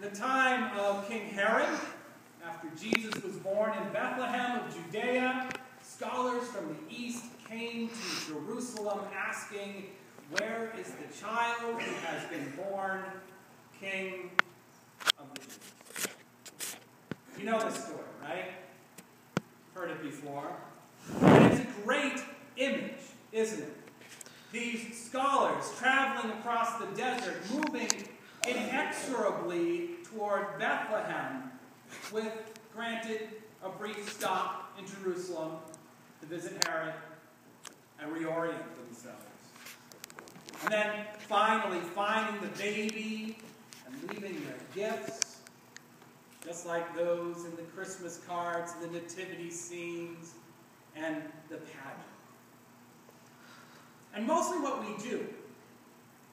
In the time of King Herod, after Jesus was born in Bethlehem of Judea, scholars from the east came to Jerusalem asking, "Where is the child who has been born King of the Jews?" You know the story, right? Heard it before. And it's a great image, isn't it? These scholars traveling across the desert, moving inexorably toward Bethlehem, with, granted, a brief stop in Jerusalem to visit Herod and reorient themselves. And then finally finding the baby and leaving their gifts, just like those in the Christmas cards, the nativity scenes, and the pageant. And mostly what we do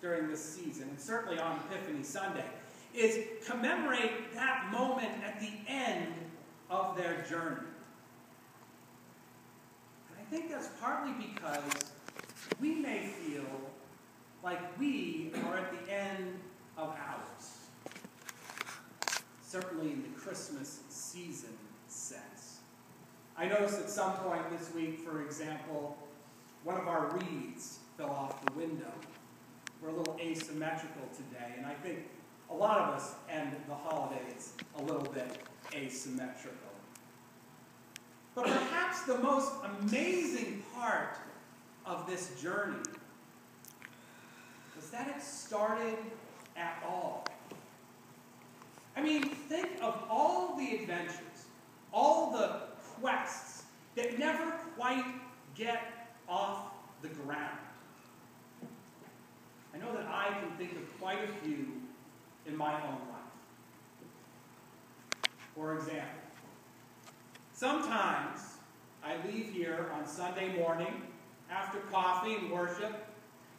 during this season, and certainly on Epiphany Sunday, is commemorate that moment at the end of their journey. And I think that's partly because we may feel like we are at the end of ours. Certainly in the Christmas season sense. I noticed at some point this week, for example, one of our wreaths fell off the window. We're a little asymmetrical today, and I think a lot of us end the holidays a little bit asymmetrical. But perhaps the most amazing part of this journey was that it started at all. I mean, think of all the adventures, all the quests that never quite get off the ground. I know that I can think of quite a few in my own life. For example, sometimes I leave here on Sunday morning after coffee and worship,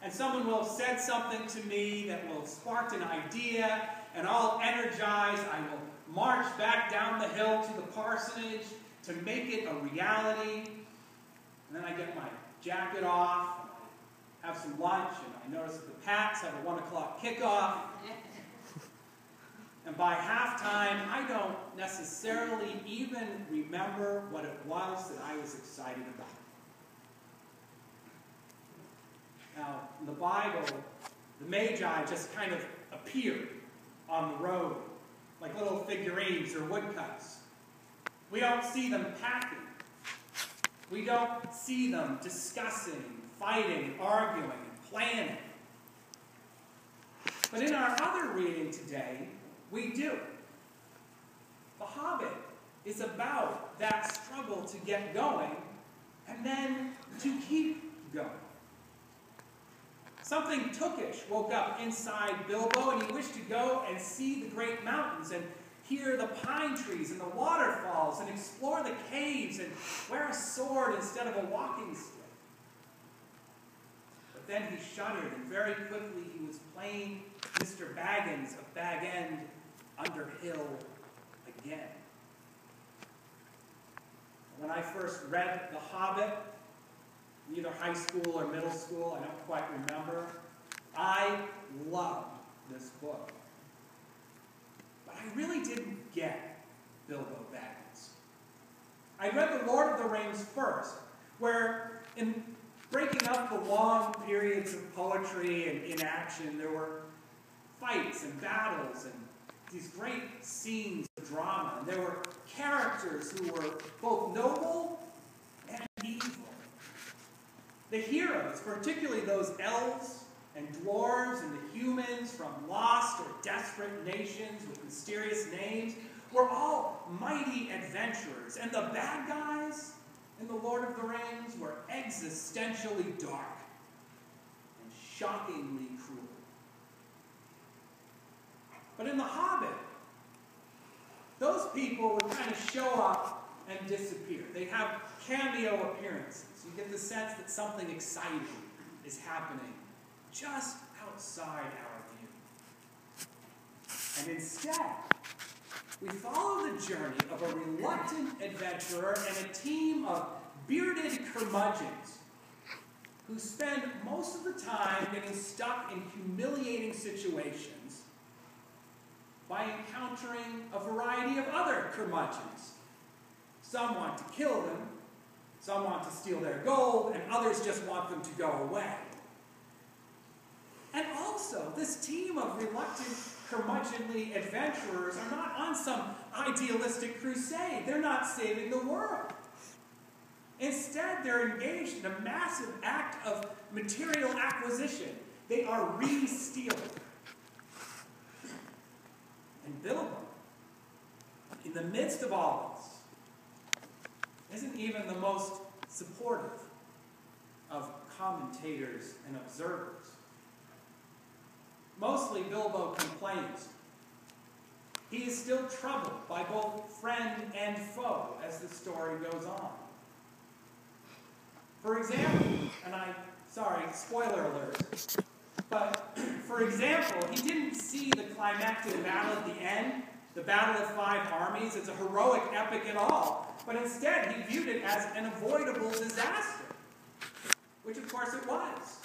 and someone will have said something to me that will have sparked an idea, and all energized, I will march back down the hill to the parsonage to make it a reality. And then I get my jacket off, and I have some lunch, and I notice that the Pats have a 1 o'clock kickoff. And by halftime, I don't necessarily even remember what it was that I was excited about. Now, in the Bible, the Magi just kind of appeared on the road, like little figurines or woodcuts. We don't see them packing. We don't see them discussing, fighting, arguing, and planning. But in our other reading today, we do. The Hobbit is about that struggle to get going and then to keep going. Something Tookish woke up inside Bilbo, and he wished to go and see the great mountains and hear the pine trees and the waterfalls and explore the caves and wear a sword instead of a walking stick. But then he shuddered, and very quickly he was playing Mr. Baggins of Bag End Underhill again. When I first read The Hobbit, either high school or middle school, I don't quite remember, I loved this book. But I really didn't get Bilbo Baggins. I read The Lord of the Rings first, where in breaking up the long periods of poetry and inaction, there were fights and battles and these great scenes of drama. And there were characters who were both noble and evil. The heroes, particularly those elves and dwarves and the humans from lost or desperate nations with mysterious names, were all mighty adventurers. And the bad guys in The Lord of the Rings were existentially dark and shockingly cruel. But in The Hobbit, those people would kind of show up and disappear. They have cameo appearances. You get the sense that something exciting is happening just outside our view. And instead, we follow the journey of a reluctant adventurer and a team of bearded curmudgeons who spend most of the time getting stuck in humiliating situations by encountering a variety of other curmudgeons. Some want to kill them, some want to steal their gold, and others just want them to go away. And also, this team of reluctant, curmudgeonly adventurers are not on some idealistic crusade. They're not saving the world. Instead, they're engaged in a massive act of material acquisition. They are re-stealing. And Bilbo, in the midst of all this, isn't even the most supportive of commentators and observers. Mostly Bilbo complains. He is still troubled by both friend and foe as the story goes on. For example, spoiler alert, but for example, he didn't see the climactic battle at the end, the Battle of Five Armies, as a heroic epic at all, but instead he viewed it as an avoidable disaster, which of course it was.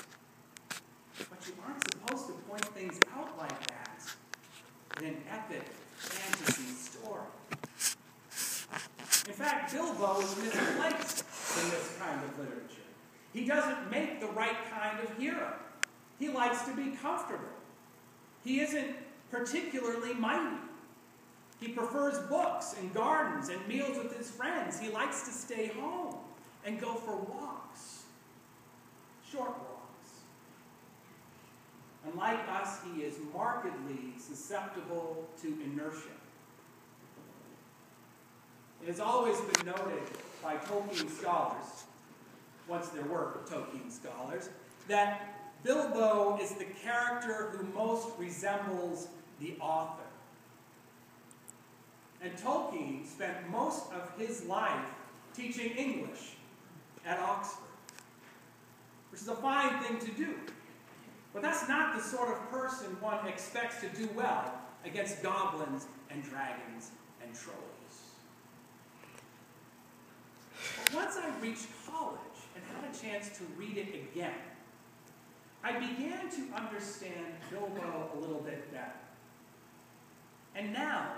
But you aren't supposed to point things out like that in an epic fantasy story. In fact, Bilbo is misplaced in this kind of literature. He doesn't make the right kind of hero. He likes to be comfortable. He isn't particularly mighty. He prefers books and gardens and meals with his friends. He likes to stay home and go for walks, short walks. Unlike us, he is markedly susceptible to inertia. It has always been noted by Tolkien scholars, once there were Tolkien scholars, that Bilbo is the character who most resembles the author. And Tolkien spent most of his life teaching English at Oxford, which is a fine thing to do. But that's not the sort of person one expects to do well against goblins and dragons and trolls. But once I reached college and had a chance to read it again, I began to understand Bilbo a little bit better. And now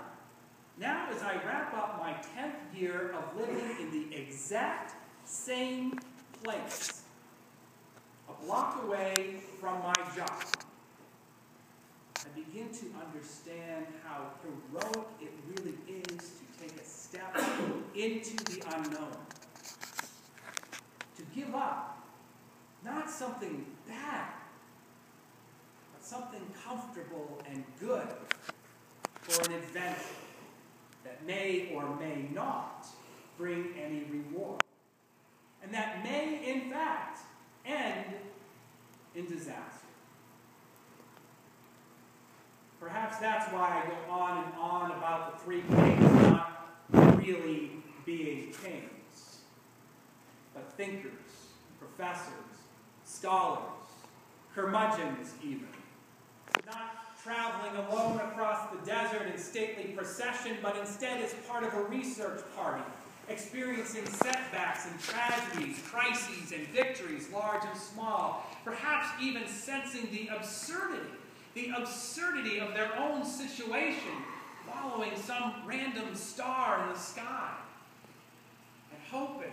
as I wrap up my 10th year of living in the exact same place, a block away from my job, I begin to understand how heroic it really is to take a step into the unknown. To give up, not something bad, but something comfortable and good for an adventure that may or may not bring any reward. And that may, in fact, end in disaster. Perhaps that's why I go on and on about the three kings not really being kings, but thinkers, professors, scholars, curmudgeons even. Not traveling alone across the desert in stately procession, but instead as part of a research party, experiencing setbacks and tragedies, crises and victories, large and small, perhaps even sensing the absurdity of their own situation, following some random star in the sky, and hoping,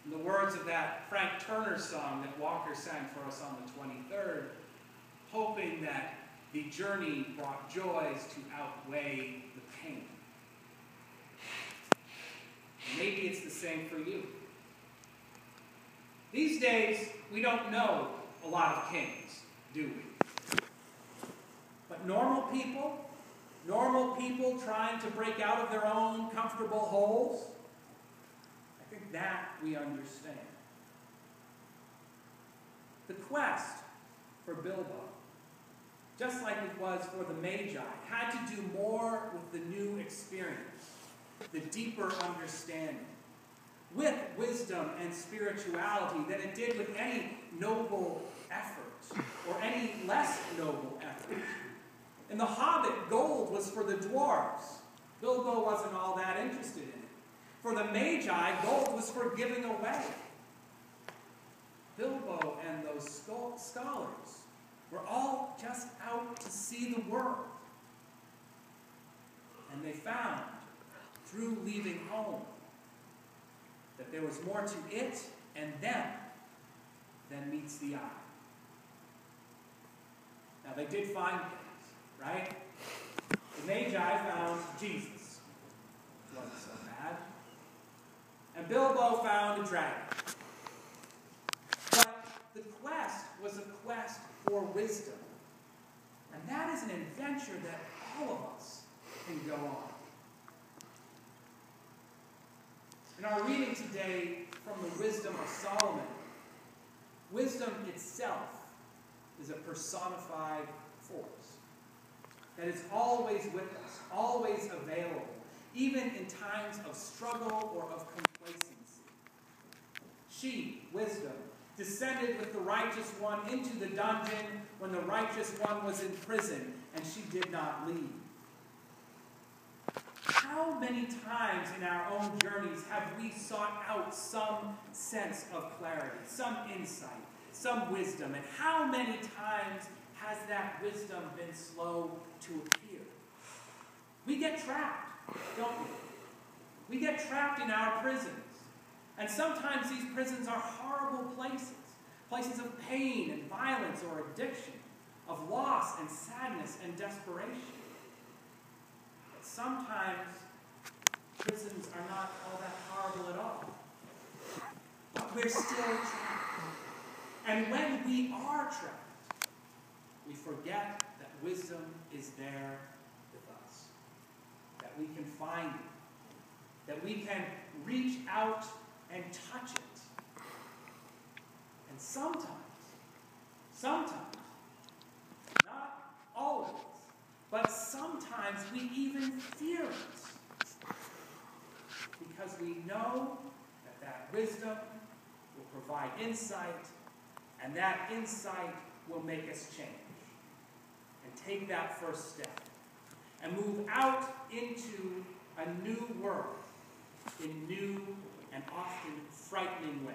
in the words of that Frank Turner song that Walker sang for us on the 23rd, hoping that the journey brought joys to outweigh the pain. Maybe it's the same for you. These days, we don't know a lot of kings, do we? But normal people trying to break out of their own comfortable holes, I think that we understand. The quest for Bilbo, just like it was for the Magi, had to do more with the new experience, the deeper understanding, with wisdom and spirituality than it did with any noble effort or any less noble effort. In The Hobbit, gold was for the dwarves. Bilbo wasn't all that interested in it. For the Magi, gold was for giving away. Bilbo and those scholars were all just out to see the world. And they found, through leaving home, that there was more to it and them than meets the eye. Now, they did find things, right? The Magi found Jesus. It wasn't so bad. And Bilbo found a dragon. But the quest was a quest for wisdom. And that is an adventure that all of us can go on. In our reading today from the Wisdom of Solomon, wisdom itself is a personified force that is always with us, always available, even in times of struggle or of complacency. She, wisdom, descended with the righteous one into the dungeon when the righteous one was in prison, and she did not leave. How many times in our own journeys have we sought out some sense of clarity, some insight, some wisdom, and how many times has that wisdom been slow to appear? We get trapped, don't we? We get trapped in our prisons. And sometimes these prisons are horrible places, places of pain and violence or addiction, of loss and sadness and desperation. But sometimes prisons are not all that horrible at all. But we're still trapped. And when we are trapped, we forget that wisdom is there with us, that we can find it, that we can reach out and touch it. And sometimes, not always, but sometimes we even fear it, because we know that that wisdom will provide insight, and that insight will make us change and take that first step and move out into a new world in new and often frightening ways.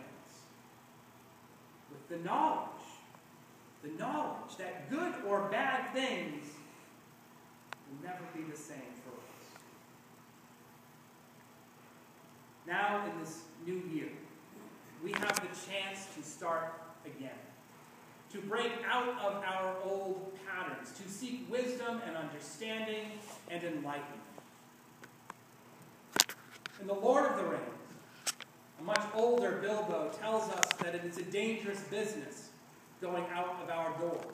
With the knowledge that good or bad things will never be the same for us. Now, in this new year, we have the chance to start again, to break out of our old patterns, to seek wisdom and understanding and enlightenment. In The Lord of the Rings, a much older Bilbo tells us that it is a dangerous business going out of our doors.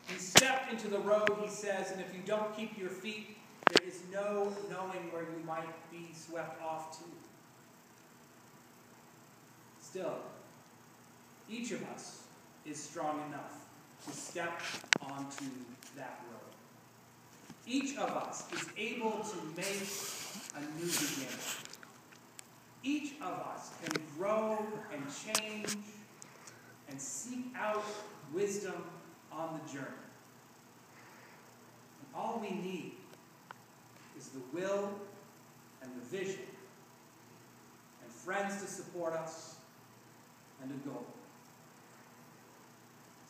You step into the road, he says, and if you don't keep your feet, there is no knowing where you might be swept off to. Still, each of us is strong enough to step onto that road. Each of us is able to make a new beginning. Each of us can grow and change and seek out wisdom on the journey. And all we need is the will and the vision and friends to support us and a goal.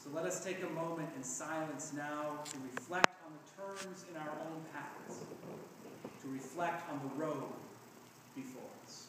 So let us take a moment in silence now to reflect on the turns in our own paths, to reflect on the road before us.